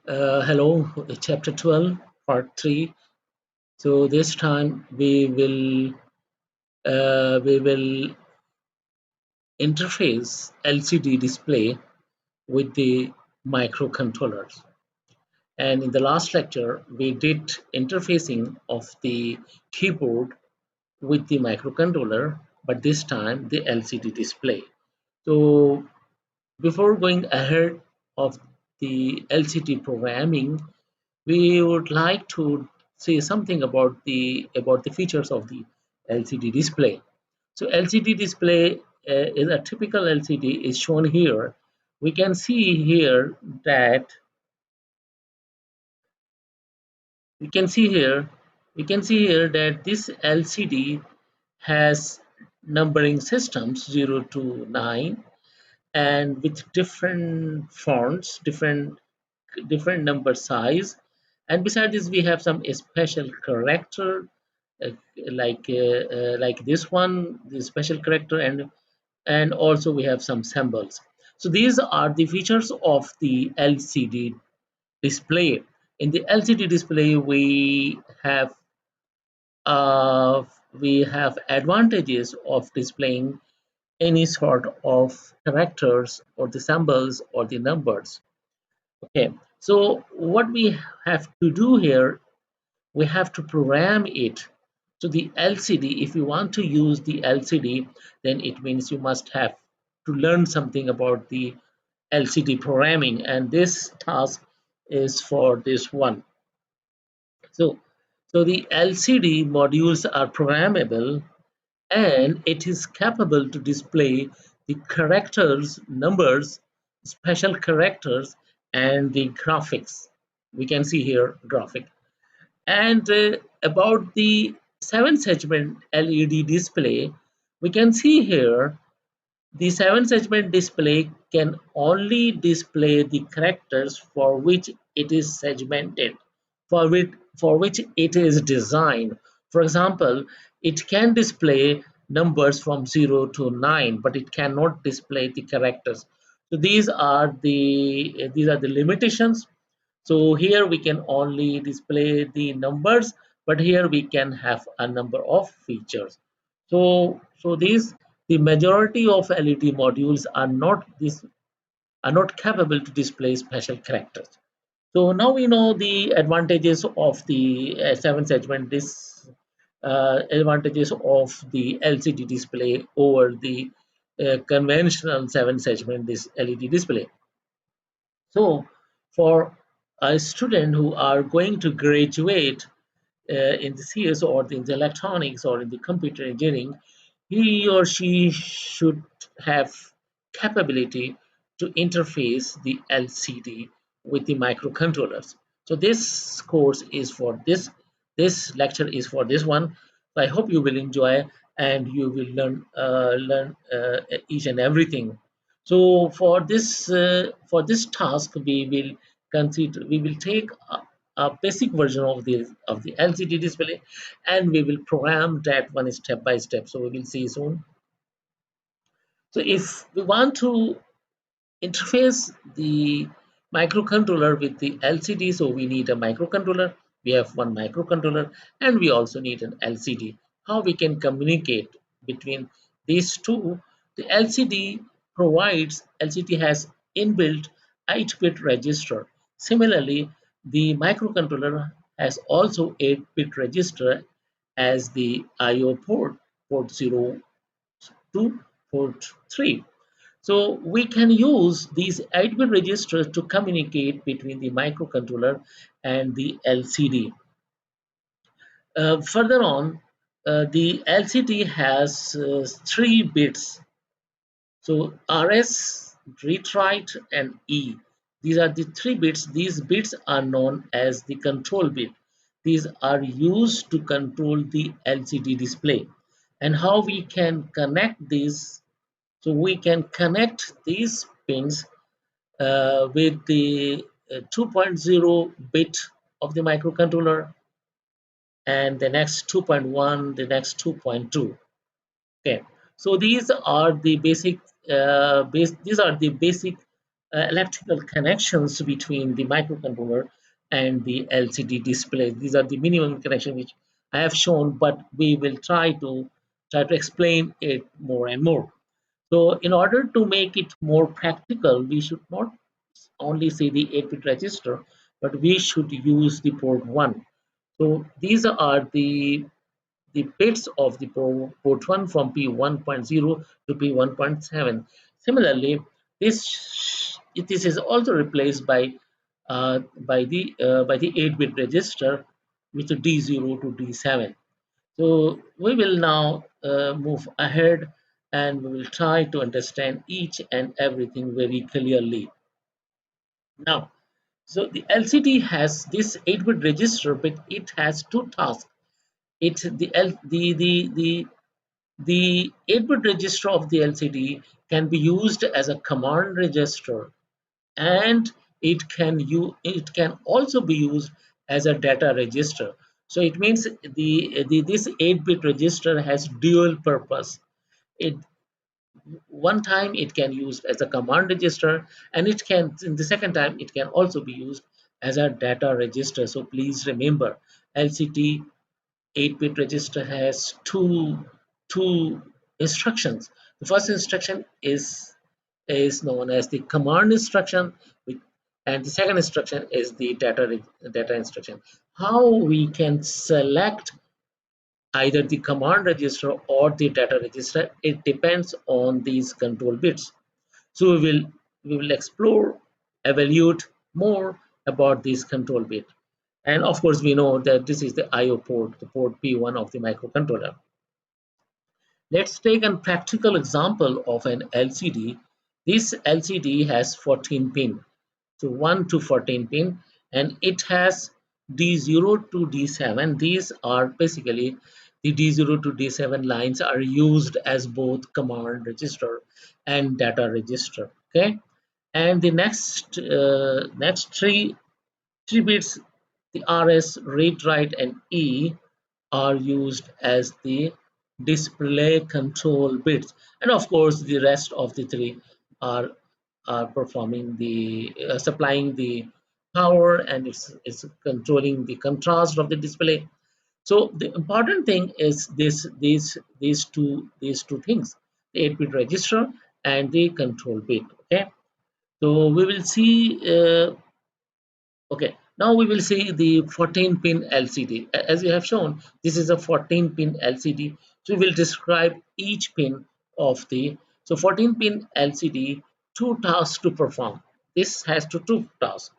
Hello, chapter 12, part 3. So this time we will interface LCD display with the microcontrollers. And in the last lecture, we did interfacing of the keyboard with the microcontroller, but this time the LCD display. So before going ahead of the LCD programming, we would like to say something about the features of the LCD display. So LCD display is a typical LCD is shown here. We can see here that we can see here we can see here that this LCD has numbering systems 0 to 9 and with different fonts, different number size, and beside this we have some special character uh, like this one, the special character, and also we have some symbols. So these are the features of the LCD display. In the LCD display uh, we have advantages of displaying any sort of characters or the symbols or the numbers. Okay, so what we have to do here, we have to program it. So the LCD, if you want to use the LCD, then it means you must have to learn something about the LCD programming, and this task is for this one. So, so the LCD modules are programmable and it is capable to display the characters, numbers, special characters, and the graphics. We can see here graphic. And about the 7 segment LED display, we can see here the 7 segment display can only display the characters for which it is segmented, for which it is designed. For example, it can display numbers from 0 to 9, but it cannot display the characters. So these are the limitations. So here we can only display the numbers, but here we can have a number of features. So these the majority of LED modules are not capable to display special characters. So now we know the advantages of the 7 segment this advantages of the LCD display over the conventional 7 segment this LED display. So for a student who are going to graduate in the CS or in the electronics or in the computer engineering, he or she should have capability to interface the LCD with the microcontrollers. So this course is for this lecture is for this one. So I hope you will enjoy and you will learn each and everything. So for this task we will take a basic version of the LCD display, and we will program that one step by step. So we will see soon. So if we want to interface the microcontroller with the LCD, so we need a microcontroller. We have one microcontroller, and we also need an LCD. How we can communicate between these two? The LCD has inbuilt 8-bit register. Similarly, the microcontroller has also 8-bit register as the IO port 0 to port 3. So we can use these 8-bit registers to communicate between the microcontroller and the LCD. Further on, the LCD has 3 bits. So RS, read write, and E. These are the 3 bits. These bits are known as the control bit. These are used to control the LCD display. And how we can connect these? So we can connect these pins with the 2.0 bit of the microcontroller and the next 2.1, the next 2.2. Okay, so these are the basic electrical connections between the microcontroller and the LCD display. These are the minimum connection which I have shown, but we will try to explain it more and more. So in order to make it more practical, we should not only see the 8-bit register, but we should use the port 1. So these are the bits of the port 1 from P1.0 to P1.7. Similarly, this is also replaced by the 8-bit register with the D0 to D7. So we will now move ahead and we will try to understand each and everything very clearly. Now, so the LCD has this 8-bit register, but it has two tasks. It the 8-bit register of the LCD can be used as a command register, and it can also be used as a data register. So it means the this 8-bit register has dual purpose. It one time it can use as a command register, and it can in the second time it can also be used as a data register. So please remember, LCD 8-bit register has two instructions. The first instruction is known as the command instruction, and the second instruction is the data instruction. How we can select either the command register or the data register, it depends on these control bits. So we will explore, evaluate more about this control bit. And of course, we know that this is the IO port, the port P1 of the microcontroller. Let's take a practical example of an LCD. This LCD has 14 pin, so 1 to 14 pin, and it has D0 to D7. These are basically the D0 to D7 lines are used as both command register and data register. Okay, and the next three bits, the RS, read, write, and E, are used as the display control bits, and of course the rest of the three are performing the supplying the power, and it's controlling the contrast of the display. So the important thing is these two things, the 8-bit register and the control bit. Okay, so we will see. Okay, now we will see the 14 pin LCD. As you have shown, this is a 14 pin LCD. So we will describe each pin of the, so 14 pin LCD, two tasks to perform. This has two tasks.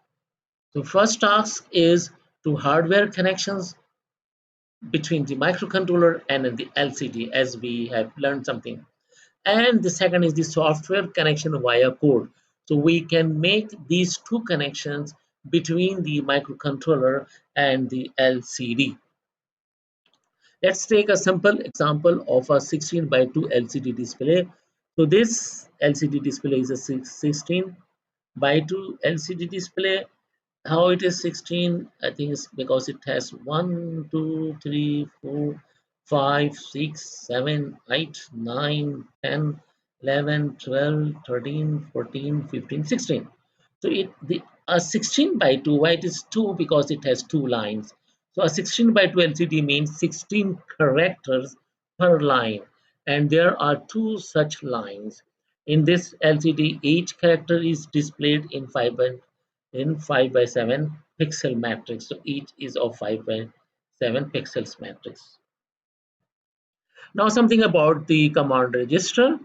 So first task is to hardware connections between the microcontroller and the LCD, as we have learned something. And the second is the software connection via code. So we can make these two connections between the microcontroller and the LCD. Let's take a simple example of a 16 by 2 LCD display. So this LCD display is a 16 by 2 LCD display. How it is 16? I think it's because it has 1, 2, 3, 4, 5, 6, 7, 8, 9, 10, 11, 12, 13, 14, 15, 16. So it the a 16 by 2, why it is 2? Because it has two lines. So a 16 by 2 LCD means 16 characters per line, and there are two such lines. In this LCD, each character is displayed in 5 by 7 pixel matrix. So each is of 5 by 7 pixels matrix. Now something about the command register.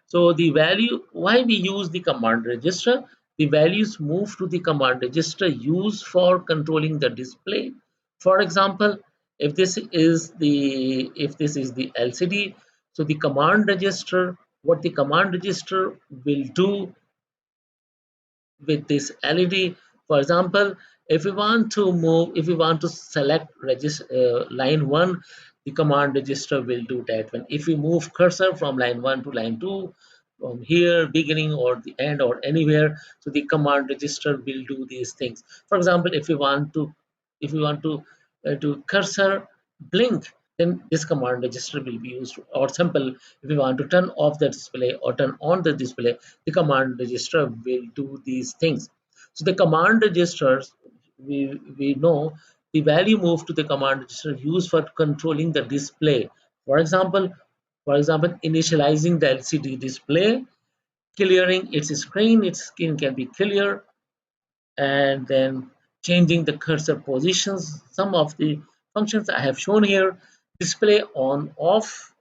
So the value, why we use the command register? The values move to the command register used for controlling the display. For example, if this is the LCD, so the command register, what the command register will do with this LED. For example, if we want to select line 1, the command register will do that one. If we move cursor from line 1 to line 2, from here, beginning or the end or anywhere, so the command register will do these things. For example, if we want to do cursor blink, then this command register will be used. Or simple, if we want to turn off the display or turn on the display, the command register will do these things. So the command registers, we know the value moved to the command register used for controlling the display. For example, initializing the LCD display, clearing its screen can be clear, and then changing the cursor positions. Some of the functions I have shown here: display on off,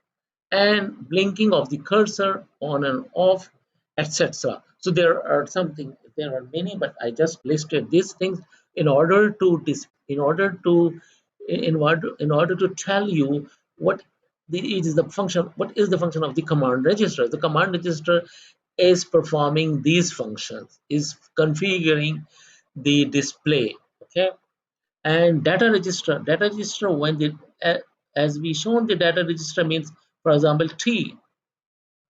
and blinking of the cursor on and off, etc. So there are many, but I just listed these things in order to in order to tell you what is the function of the command register. The command register is performing these functions, is configuring the display. Okay. And data register, when the as we shown, the data register means, for example, t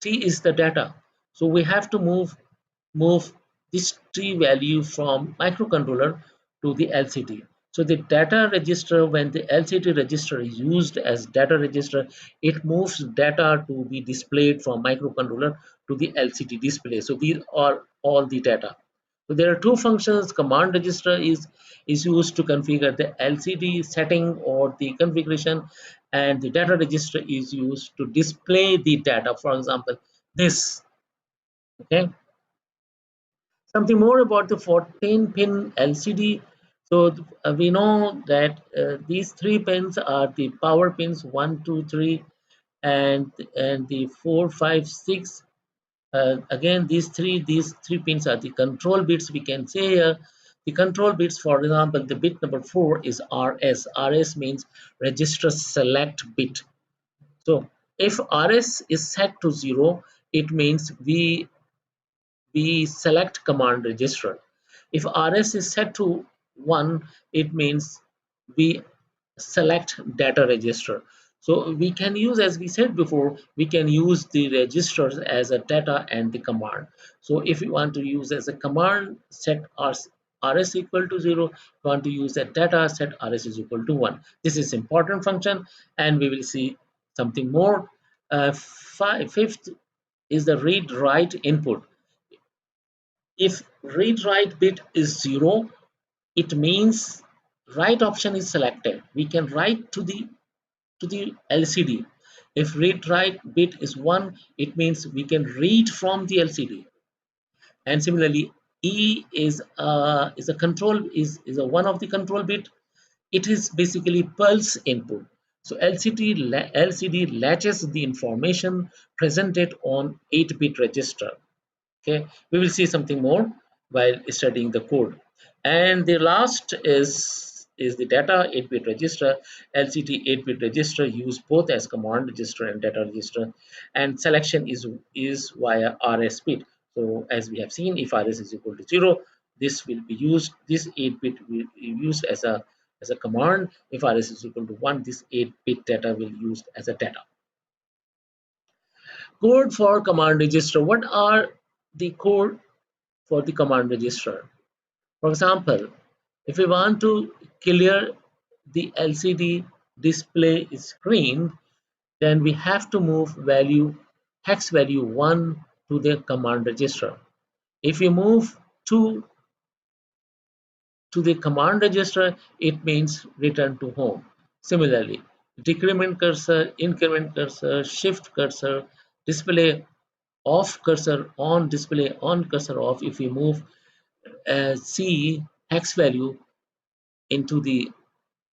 is the data. So we have to move this t value from microcontroller to the LCD. So the data register, when the LCD register is used as data register, it moves data to be displayed from microcontroller to the LCD display. So these are all the data. So there are two functions. Command register is used to configure the LCD setting or the configuration, and the data register is used to display the data. For example, this. Okay. Something more about the 14-pin LCD. So we know that these three pins are the power pins, 1, 2, 3, and the 4, 5, 6. Again, these three pins are the control bits. We can say here the control bits. For example, the bit number 4 is RS. RS means register select bit. So if RS is set to 0, it means we select command register. If RS is set to 1, it means we select data register. So we can use, as we said before, we can use the registers as a data and the command. So if you want to use as a command, set RS equal to 0, you want to use that data, set RS is equal to 1. This is important function, and we will see something more. Fifth is the read write input. If read write bit is 0, it means write option is selected. We can write to the LCD. If read write bit is 1, it means we can read from the LCD. And similarly, E is a control is a one of the control bit. It is basically pulse input. So LCD latches the information presented on 8-bit register. Okay, we will see something more while studying the code. And the last is the data 8-bit register. LCD 8-bit register use both as command register and data register, and selection is via RS bit. So as we have seen, if RS is equal to 0, this will be used. This 8-bit will be used as a command. If RS is equal to 1, this 8-bit data will be used as a data. Code for command register. What are the code for the command register? For example, if we want to clear the LCD display screen, then we have to move hex value 1 to the command register. If we move 2 to the command register, it means return to home. Similarly, decrement cursor, increment cursor, shift cursor, display off cursor on, display on cursor off. If we move C hex value into the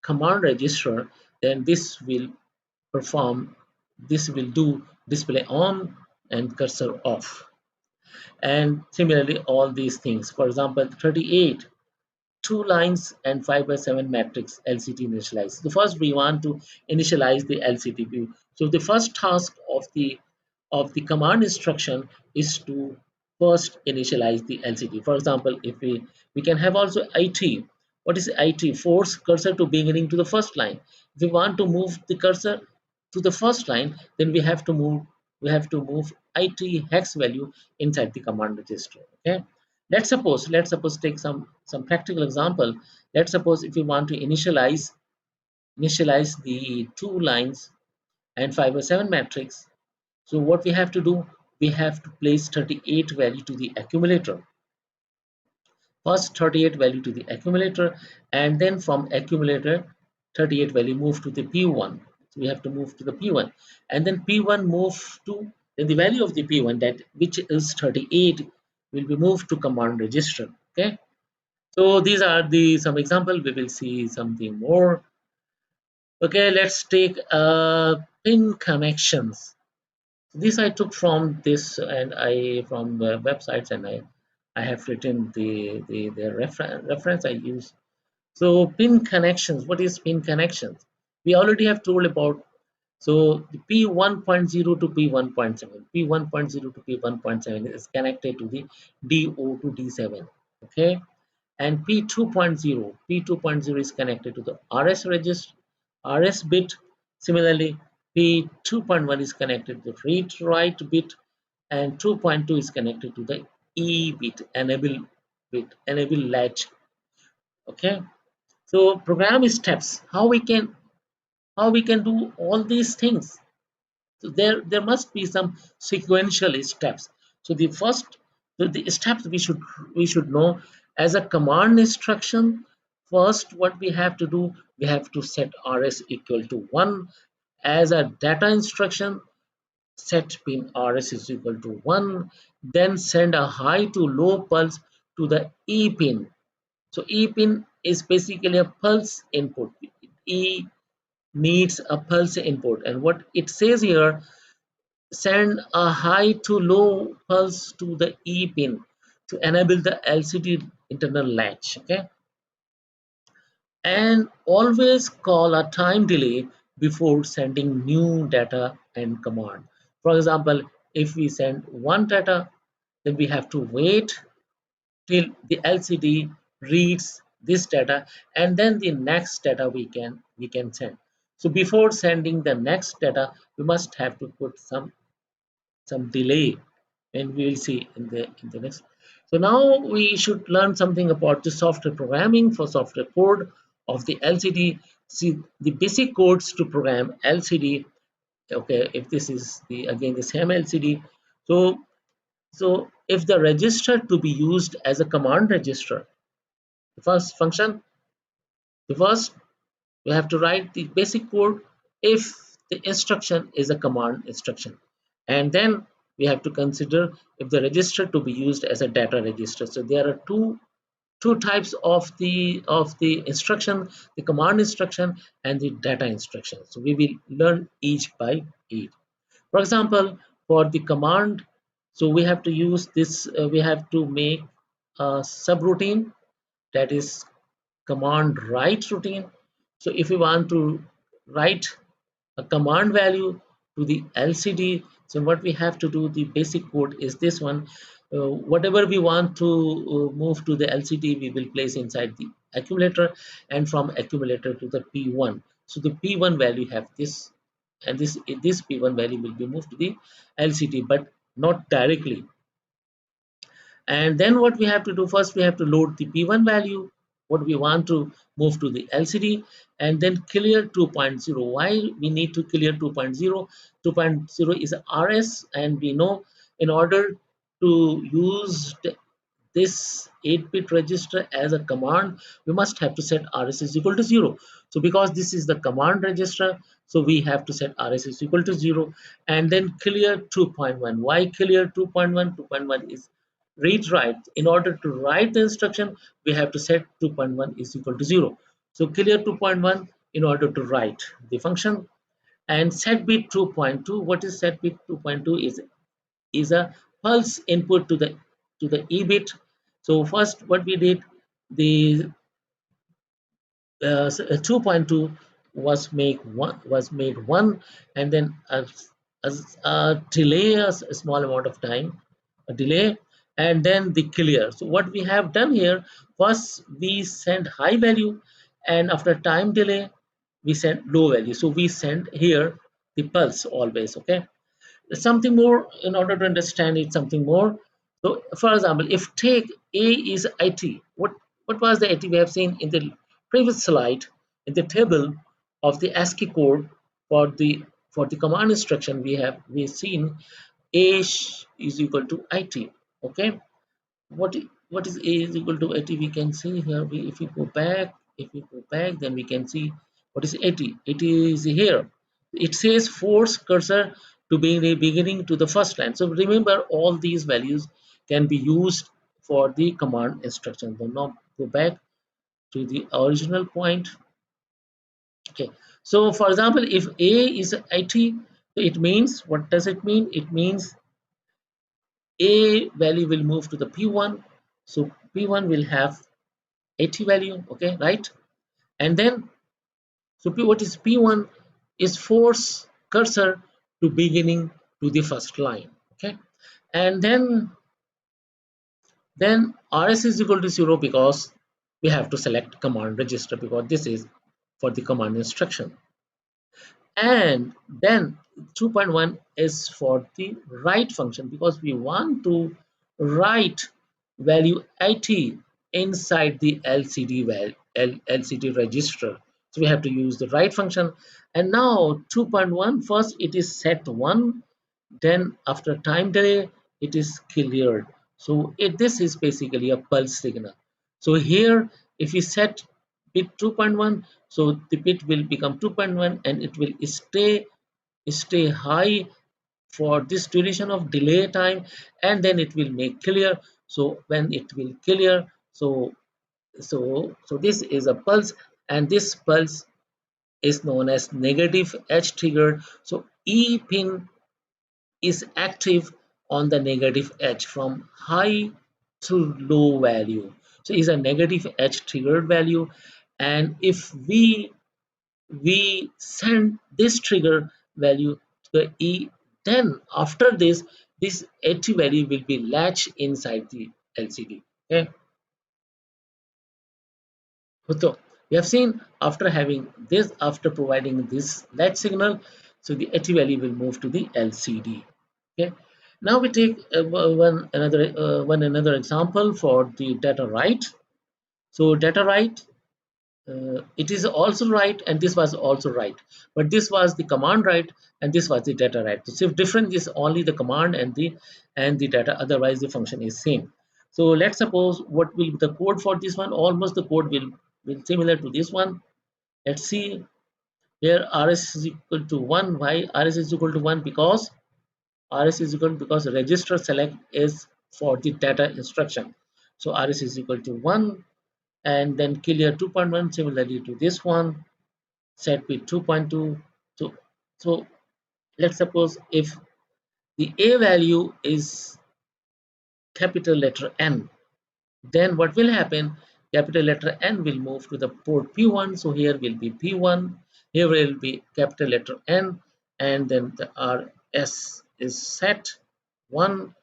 command register, then this will do display on and cursor off. And similarly, all these things. For example, 38, 2 lines and 5 by 7 matrix LCD initialize. The first, we want to initialize the LCD view. So the first task of the command instruction is to first initialize the LCD. For example, if we can have also IT. What is IT? Force cursor to beginning to the first line. If we want to move the cursor to the first line, then we have to move IT hex value inside the command register. Okay. Let's suppose take some practical example. Let's suppose if we want to initialize initialize the two lines and 5 by 7 matrix. So what we have to do, we have to place 38 value to the accumulator. First 38 value to the accumulator, and then from accumulator 38 value move to the P1. So we have to move to the P1, and then P1 move to, then the value of the P1, that which is 38, will be moved to command register. Okay, so these are the some example. We will see something more. Okay, let's take pin connections. This I took from this, and I from the websites, and I have written the reference I use. So pin connections, what is pin connections? We already have told about, so the P1.0 to P1.7, P1.0 to P1.7 is connected to the DO to D7, okay? And P2.0 is connected to the RS register, RS bit. Similarly, P2.1 is connected to the read write bit, and 2.2 is connected to the E bit, enable latch. Okay, so program steps, how we can do all these things. So there must be some sequential steps. So the first, the steps we should know as a command instruction. First, what we have to do, we have to set rs equal to 1. As a data instruction, set pin rs is equal to 1. Then send a high to low pulse to the e pin. So e pin is basically a pulse input. E needs a pulse input, and what it says here, send a high to low pulse to the E pin to enable the LCD internal latch. Okay, and always call a time delay before sending new data and command. For example, if we send one data, then we have to wait till the LCD reads this data, and then the next data we can send. So before sending the next data, we must have to put some delay, and we will see in the next. So now we should learn something about the software programming for software code of the LCD. See the basic codes to program LCD. Okay, if this is the again the same LCD, so if the register to be used as a command register, the first function, the first we have to write the basic code if the instruction is a command instruction, and then we have to consider if the register to be used as a data register. So there are two types of the instruction, the command instruction and the data instruction. So we will learn each by each. For example, for the command, so we have to use this, we have to make a subroutine, that is command write routine. So if we want to write a command value to the LCD, so what we have to do, the basic code is this one. Whatever we want to move to the LCD, we will place inside the accumulator, and from accumulator to the P1. So the P1 value have this, and this P1 value will be moved to the LCD, but not directly. And then what we have to do, first we have to load the P1 value, what we want to move to the LCD, and then clear 2.0. Why we need to clear 2.0? 2.0 is RS, and we know in order to use this 8-bit register as a command, we must have to set rs is equal to 0. So because this is the command register, so we have to set rs is equal to 0, and then clear 2.1. Why clear 2.1? 2.1 is read write. In order to write the instruction, we have to set 2.1 is equal to 0. So clear 2.1 in order to write the function. And set bit 2.2. What is set bit 2.2? Is a pulse input to the E bit. So first what we did, the 2.2 was made 1, and then a delay, a small amount of time, a delay, and then the clear. So what we have done here, first we send high value, and after time delay we send low value. So we send here the pulse always. Okay, something more in order to understand it, something more. So for example, if take a is 80, what was the 80 we have seen in the previous slide in the table? of the ASCII code for the command instruction, we've seen is equal to IT. Okay, what is A is equal to 80? We can see here. If we go back, then we can see what is 80. It is here. It says force cursor to be the beginning to the first line. So remember, all these values can be used for the command instruction. So now go back to the original point. Okay. So for example, if A is 80, it means, what does it mean? It means A value will move to the P1. So P1 will have 80 value, okay, right? And then, so what is P1 is force cursor to beginning to the first line, okay? And then RS is equal to 0 because we have to select command register because this is for the command instruction. And then 2.1 is for the write function because we want to write value 80 inside the LCD register. So we have to use the write function. And now 2.1, first it is set 1, then after time delay it is cleared. So this is basically a pulse signal. So here if we set bit 2.1, so the bit will become 2.1 and it will stay high for this duration of delay time, and then it will make clear. So when it will clear, so this is a pulse, and this pulse is known as negative edge triggered. So E pin is active on the negative edge from high to low value. So is a negative edge triggered value, and if we send this trigger value to the E, then after this 80 value will be latched inside the LCD. Okay, so we have seen after providing this latch signal, so the 80 value will move to the LCD. Okay, now we take one another example for the data write. So data write, it is also right and this was also right, but this was the command write and this was the data write. So difference is only the command and the data, otherwise the function is same. So let's suppose what will be the code for this one. Almost the code will similar to this one. Let's see here. RS is equal to 1. Why RS is equal to 1? Because RS is equal because register select is for the data instruction. So RS is equal to 1, and then clear 2.1 similarly to this one, set with 2.2. So let's suppose if the A value is capital letter N, then what will happen? Capital letter N will move to the port P1. So here will be P1, here will be capital letter N, and then the RS is set 1.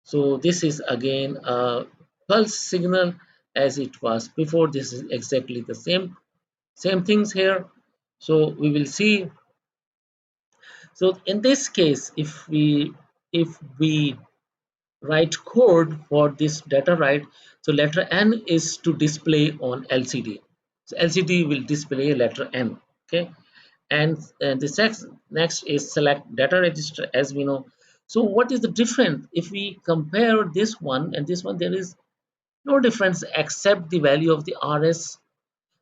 So this is again a pulse signal as it was before. This is exactly the same things here. So we will see. So in this case, if we write code for this data write, so letter N is to display on LCD. So LCD will display letter N. Okay, and the next is select data register, as we know. So what is the difference if we compare this one and this one? There is no difference except the value of the RS.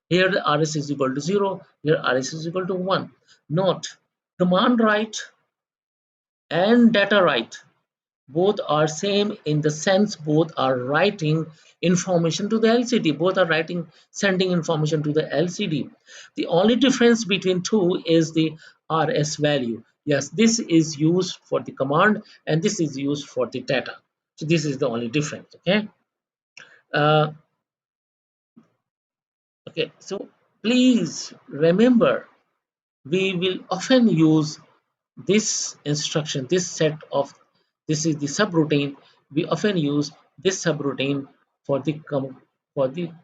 Here the RS is equal to 0, here RS is equal to 1. Note, command write and data write both are same in the sense both are writing information to the LCD, both are sending information to the LCD. The only difference between two is the RS value. Yes, this is used for the command and this is used for the data. So this is the only difference. Okay. uh, okay, so please remember, we will often use this instruction, this is the subroutine. We often use this subroutine for the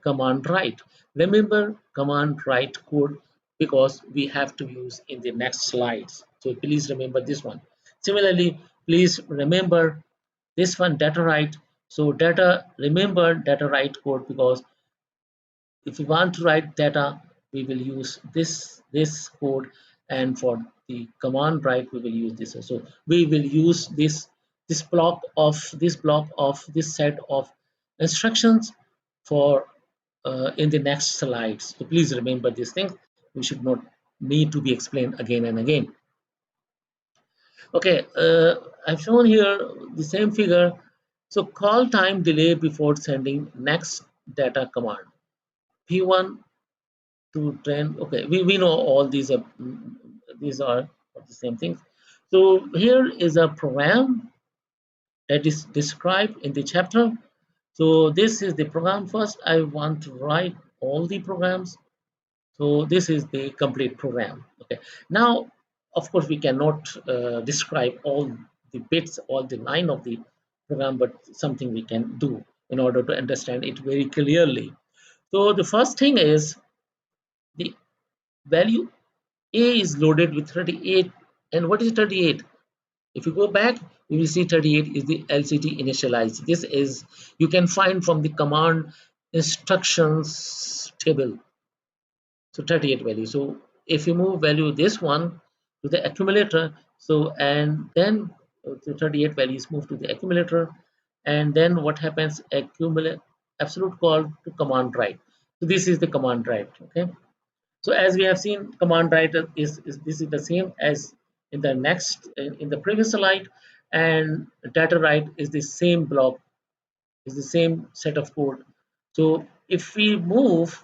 command write. Remember command write code because we have to use in the next slides. So please remember this one. Similarly, please remember this one, data write. So remember data write code because if we want to write data, we will use this code, and for the command write we will use this. So we will use this block of this set of instructions for in the next slides. So please remember these things. We should not need to be explained again and again. Okay, I've shown here the same figure. So call time delay before sending next data command. P1 to 10. Okay, we know all these are the same things. So here is a program that is described in the chapter. So this is the program. First, I want to write all the programs. So this is the complete program. Okay. Now, of course, we cannot describe all the bits, all the line of the program, but something we can do in order to understand it very clearly. So the first thing is the value A is loaded with 38. And what is 38? If you go back, you will see 38 is the LCD initialized. This is, you can find from the command instructions table. So 38 value. So if you move value this one to the accumulator, so and then the 38 values move to the accumulator, and then what happens? Accumulate absolute call to command write. So this is the command write. Okay. So as we have seen, command write is this is the same as in the next in the previous slide, and data write is the same block, is the same set of code. So if we move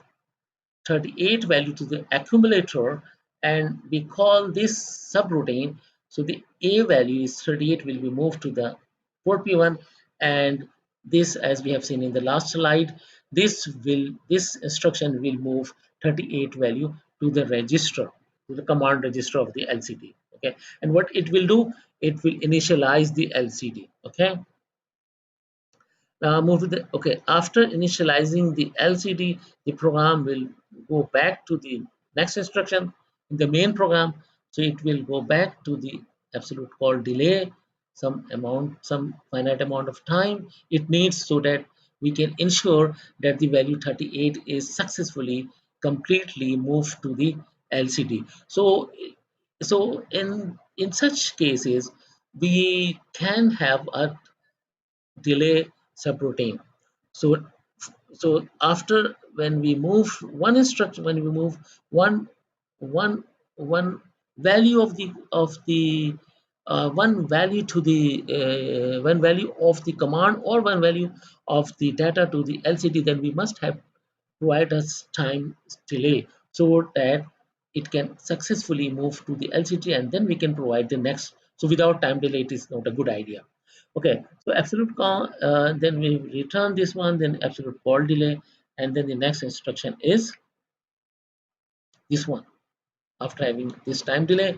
38 value to the accumulator and we call this subroutine, so the A value is 38 will be moved to the 4P1, and this, as we have seen in the last slide, this instruction will move 38 value to the register, to the command register of the LCD. Okay, and what it will do, it will initialize the LCD. Okay, now move to the, okay, after initializing the LCD, the program will go back to the next instruction in the main program. So it will go back to the absolute call delay, some finite amount of time it needs, so that we can ensure that the value 38 is successfully completely moved to the LCD. So in such cases, we can have a delay subroutine. So so after, when we move one instruction, when we move one one one value of the one value to the one value of the command, or one value of the data to the LCD, then we must have provide us time delay so that it can successfully move to the LCD, and then we can provide the next. So without time delay, it is not a good idea. Okay, so absolute call, then we return this one, then absolute call delay, and then the next instruction is this one after having this time delay.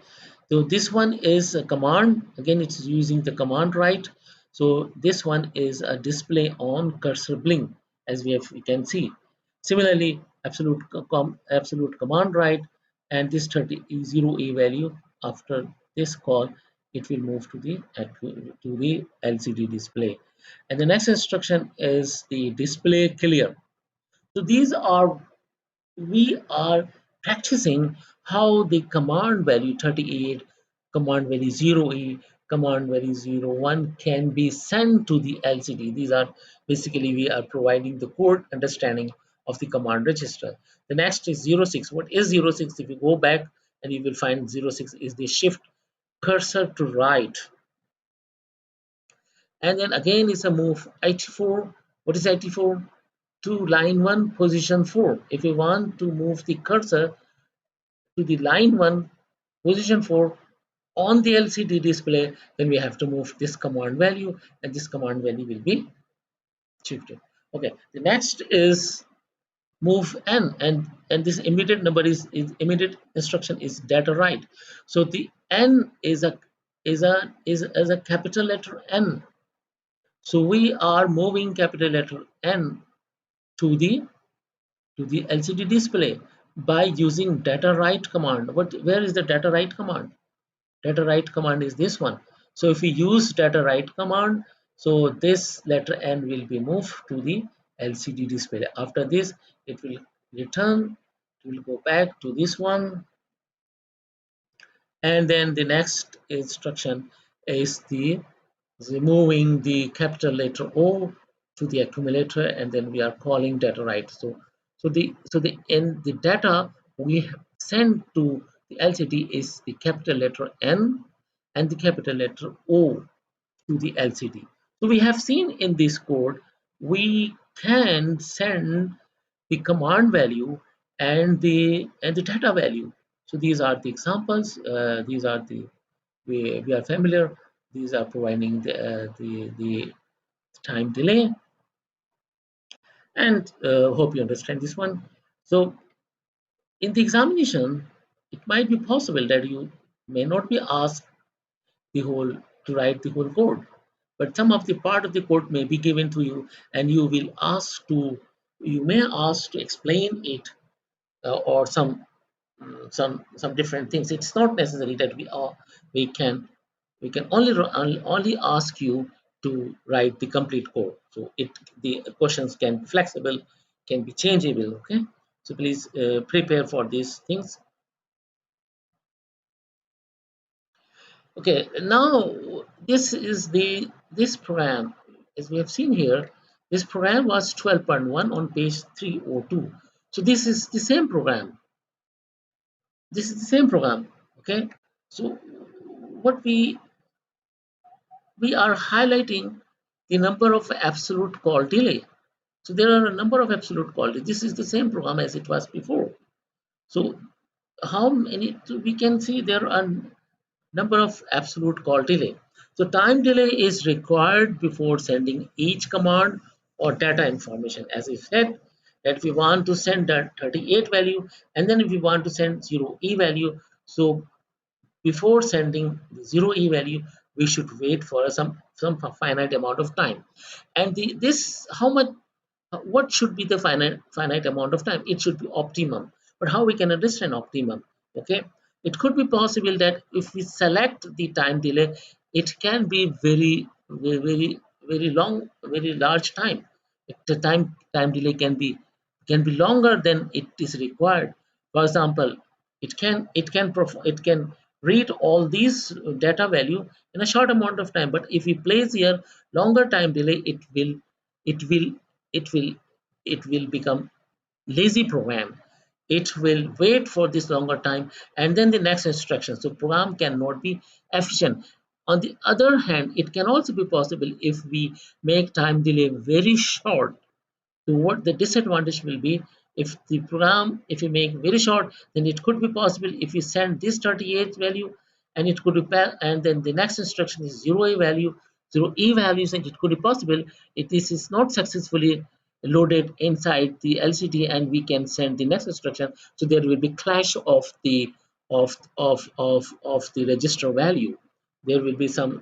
So this one is a command. Again, it's using the command write. So this one is a display on cursor blink, as we can see. Similarly, absolute command write, and this 0 a value, after this call, it will move to the LCD display. And the next instruction is the display clear. So these are, we are practicing how the command value 38, command value 0e, command value 01 can be sent to the LCD. These are basically, we are providing the code understanding of the command register. The next is 06. What is 06? If you go back, and you will find 06 is the shift cursor to right. And then again is a move 84. What is 84? To line 1 position 4. If we want to move the cursor to the line 1 position 4 on the LCD display, then we have to move this command value, and this command value will be shifted. Okay, the next is move n, and this immediate number is immediate instruction is data write. So the n is a capital letter N. So we are moving capital letter N to the LCD display by using data write command. Where is the data write command? Data write command is this one. So if we use data write command, so this letter N will be moved to the LCD display. After this, it will return We'll go back to this one, and then the next instruction is the removing the capital letter O to the accumulator, and then we are calling data write. So the data we send to the LCD is the capital letter N and the capital letter O to the LCD. So we have seen in this code we can send the command value and the data value. So these are the examples. These are the we are familiar. These are providing the time delay, and hope you understand this one. So in the examination, it might be possible that you may not be asked the whole to write the whole code, but some of the part of the code may be given to you, and you may ask to explain it, or some different things. It's not necessary that we can only ask you to write the complete code. So the questions can be flexible, can be changeable. Okay, so please prepare for these things. Okay, now this program, as we have seen here, this program was 12.1 on page 302. So this is the same program. This is the same program. Okay, so what we are highlighting the number of absolute call delay. So there are a number of absolute call delay. This is the same program as it was before. So how many? So we can see there are number of absolute call delay. So time delay is required before sending each command or data information. As I said, that we want to send that 38 value, and then if we want to send 0e value, so before sending the 0e value, we should wait for some finite amount of time. And this how much what should be the finite amount of time? It should be optimum. But how we can understand optimum? Okay, it could be possible that if we select the time delay, it can be very long, very large time. The time delay can be longer than it is required. For example, it can read all these data value in a short amount of time. But if we place here longer time delay, it will it will it will become lazy program. It will wait for this longer time and then the next instruction. So program cannot be efficient. On the other hand, it can also be possible if we make time delay very short. So what the disadvantage will be, if you make very short, then it could be possible if you send this 38 value, and it could be and then the next instruction is 0e value, 0e values, and it could be possible if this is not successfully loaded inside the LCD and we can send the next instruction. So there will be clash of the register value. There will be some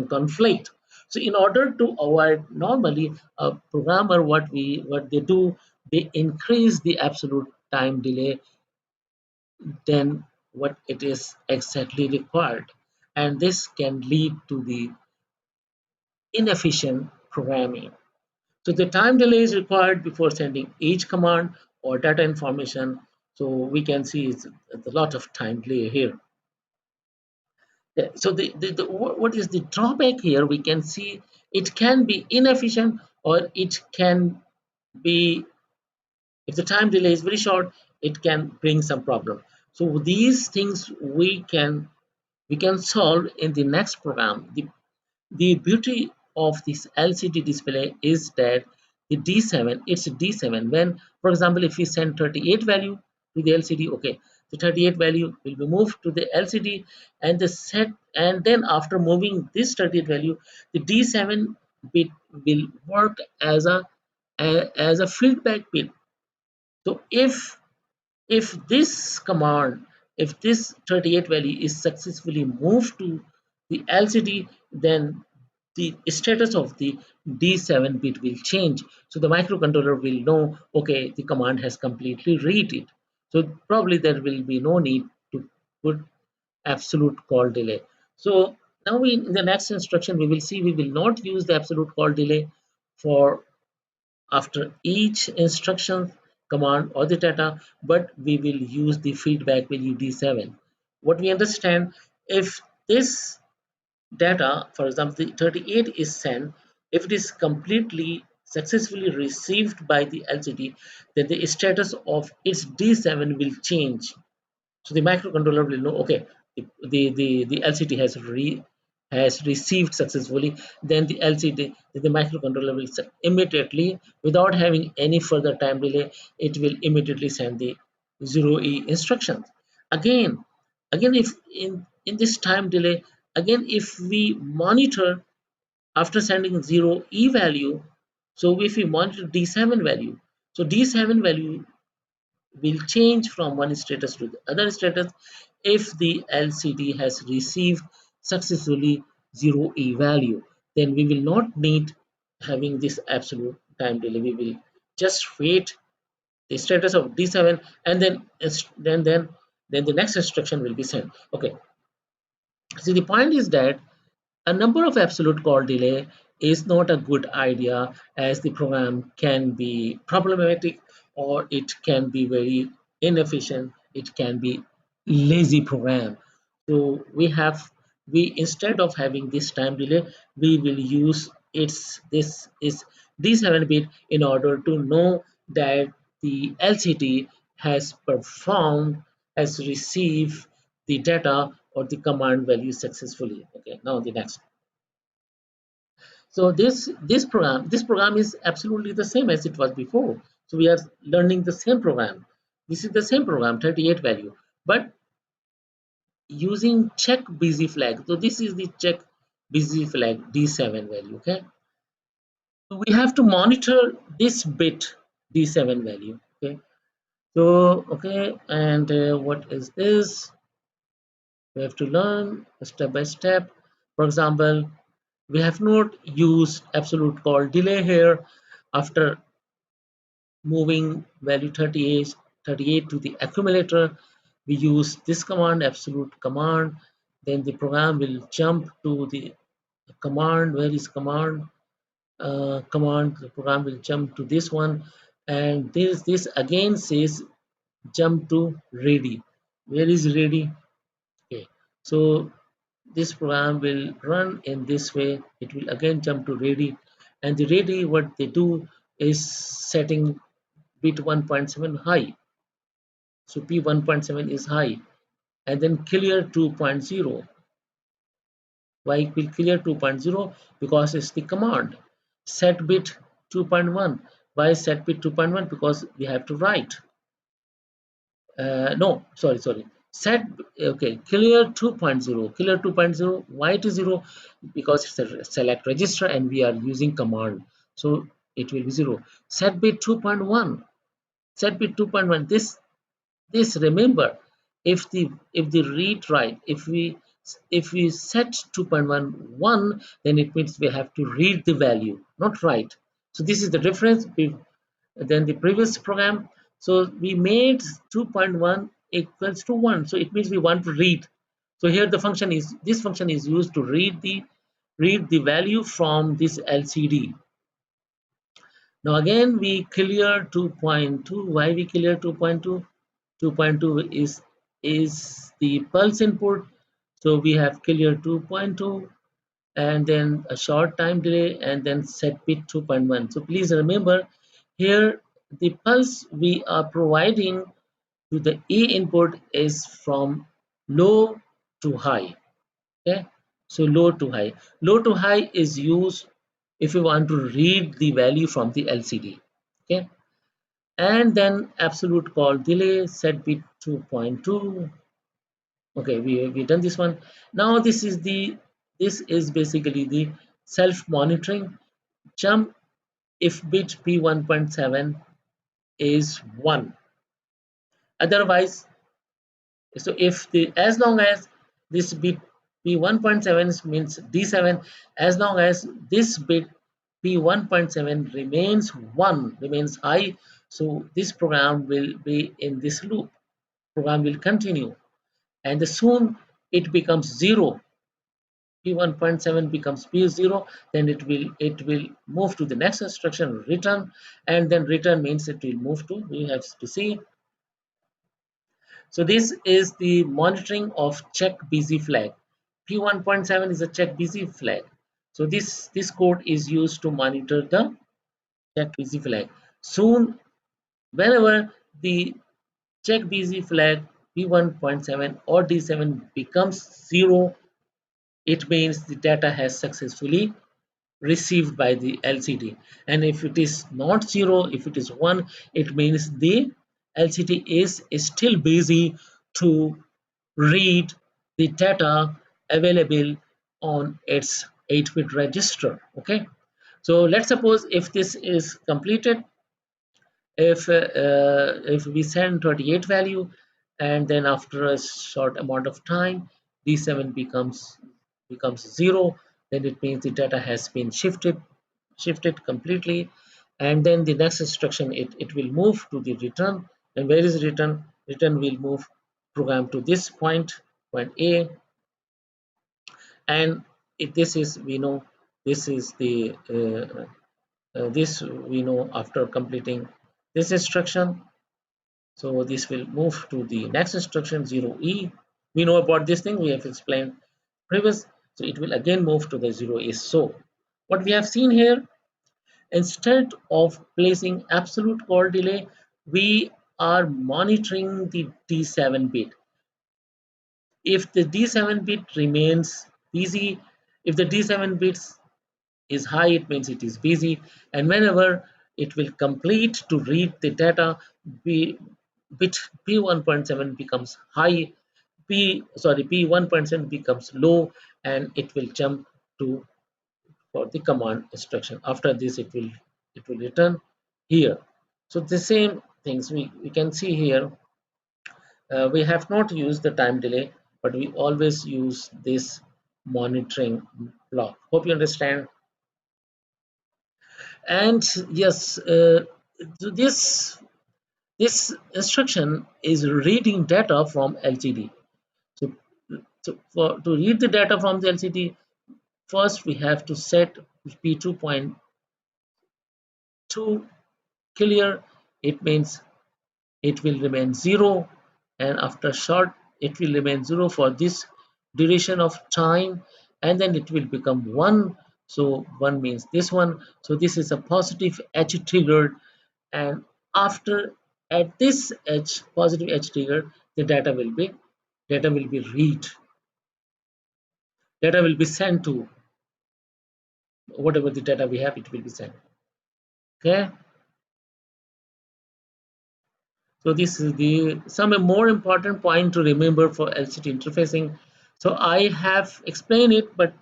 conflict. So in order to avoid, normally a programmer, what they do, they increase the absolute time delay than what it is exactly required, and this can lead to the inefficient programming. So the time delay is required before sending each command or data information. So we can see it's a lot of time delay here. Yeah, so what is the drawback here? We can see it can be inefficient, or it can be, if the time delay is very short, it can bring some problem. So these things we can solve in the next program. The beauty of this LCD display is that the D7, it's a D7. When, for example, if we send 38 value to the LCD, okay, the 38 value will be moved to the LCD, and then after moving this 38 value, the D7 bit will work as a feedback bit. So if this command, if this 38 value is successfully moved to the LCD, then the status of the D7 bit will change. So the microcontroller will know, okay, the command has completely read it. So probably there will be no need to put absolute call delay. So now in the next instruction, we will see we will not use the absolute call delay for after each instruction. command or the data, but we will use the feedback value D7. What we understand, if this data, for example, the 38 is sent, if it is completely successfully received by the LCD, then the status of its D7 will change. So the microcontroller will know, okay, the LCD has received successfully. Then the microcontroller will immediately, without having any further time delay, it will immediately send the 0E instructions. Again, if in this time delay, again if we monitor after sending 0E value, so if we monitor D7 value, so D7 value will change from one status to the other status if the LCD has received successfully 0E value. Then we will not need having this absolute time delay. We will just wait the status of D7, and then the next instruction will be sent. Okay. See, the point is that a number of absolute call delay is not a good idea, as the program can be problematic, or it can be very inefficient. It can be lazy program. So we instead of having this time delay, we will use this is D7 bit in order to know that the LCD has performed, has received the data or the command value successfully. Okay, now the next. So this program is absolutely the same as it was before. So we are learning the same program. This is the same program, 38 value, but using check busy flag. So this is the check busy flag D7 value. Okay, so we have to monitor this bit D7 value. Okay, so okay, and what is this? We have to learn step by step. For example, we have not used absolute call delay here. After moving value 38 to the accumulator, we use this command, absolute command. Then the program will jump to the command. Where is command? Command. The program will jump to this one, and this again says jump to ready. Where is ready? Okay, so this program will run in this way. It will again jump to ready, and the ready, what they do is setting bit 1.7 high. So P 1.7 is high, and then clear 2.0. Why it will clear 2.0? Because it's the command. Set bit 2.1. Why set bit 2.1? Because we have to write. No, sorry. Set, okay, clear 2.0. Clear 2.0. Why it is 0? Because it's a select register and we are using command. So it will be 0. Set bit 2.1. Set bit 2.1. This remember, if the read write, if we set 2.11, then it means we have to read the value, not write. So this is the difference than the previous program. So we made 2.1 equals to 1, so it means we want to read. So here this function is used to read the value from this LCD. Now again we clear 2.2. Why we clear 2.2? 2.2 is the pulse input, so we have clear 2.2, and then a short time delay, and then set bit 2.1. So please remember, here the pulse we are providing to the A input is from low to high. Okay, so low to high is used if you want to read the value from the LCD. Okay, and then absolute call delay set bit 2.2. Okay, we done this one. Now this is basically the self monitoring. Jump if bit p 1.7 is 1. Otherwise, so if the as long as this bit p 1.7 means D7, as long as this bit p 1.7 remains 1, remains high, so this program will be in this loop. Program will continue, and soon it becomes 0. P1.7 becomes P0, then it will move to the next instruction return, and then return means it will move to, we have to see. So this is the monitoring of check busy flag. P1.7 is a check busy flag. So this code is used to monitor the check busy flag. Soon, whenever the check busy flag P1.7 or D7 becomes 0, it means the data has successfully received by the LCD. And if it is not 0, if it is 1, it means the LCD is still busy to read the data available on its 8-bit register. Okay, so let's suppose if this is completed, if we send 38 value, and then after a short amount of time D7 becomes 0, then it means the data has been shifted completely. And then the next instruction, it will move to the return. And where is return will move program to this point A. And if this is, we know, this is the this we know after completing this instruction. So this will move to the next instruction 0E. We know about this thing, we have explained previous. So it will again move to the 0E. So what we have seen here, instead of placing absolute call delay, we are monitoring the D7 bit. If the D7 bit remains busy, if the D7 bits is high, it means it is busy. And whenever it will complete to read the data, bit P1.7 becomes high, P1.7 becomes low, and it will jump to for the command instruction. After this, it will return here. So the same things we can see here. We have not used the time delay, but we always use this monitoring block. Hope you understand. And yes, so this instruction is reading data from LCD. So, to read the data from the LCD, first we have to set P2.2 clear. It means it will remain 0, and after short it will remain 0 for this duration of time, and then it will become 1. So 1 means this one. So this is a positive edge triggered, and after at this edge, positive edge trigger, the data will be read, data will be sent to whatever the data we have, it will be sent. Okay, so this is the some more important point to remember for LCD interfacing. So I have explained it, but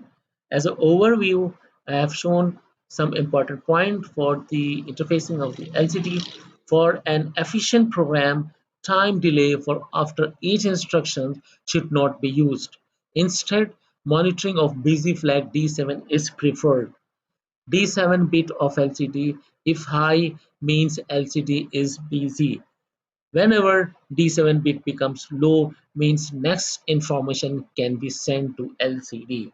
as an overview, I have shown some important point for the interfacing of the LCD. For an efficient program, time delay for after each instruction should not be used. Instead, monitoring of busy flag D7 is preferred. D7 bit of LCD, if high, means LCD is busy. Whenever D7 bit becomes low, means next information can be sent to LCD.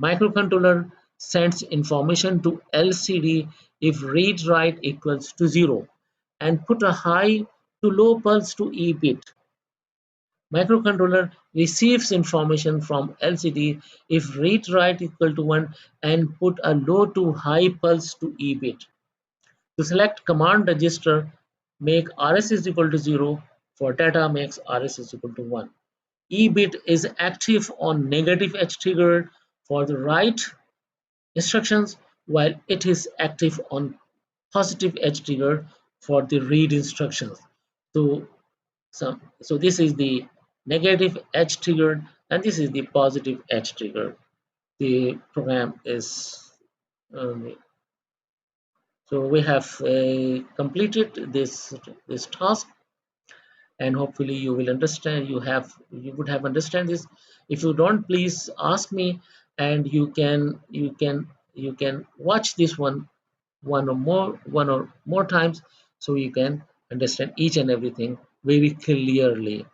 Microcontroller sends information to LCD if read write equals to 0 and put a high to low pulse to E bit. Microcontroller receives information from LCD if read write equal to 1 and put a low to high pulse to E bit. To select command register, make RS is equal to 0. For data, makes RS is equal to 1. E bit is active on negative edge trigger for the write instructions, while it is active on positive edge trigger for the read instructions. So, so this is the negative edge trigger, and this is the positive edge trigger. The program is so we have completed this task, and hopefully you will understand. You would have understand this. If you don't, please ask me, and you can watch this one or more times, so you can understand each and everything very clearly.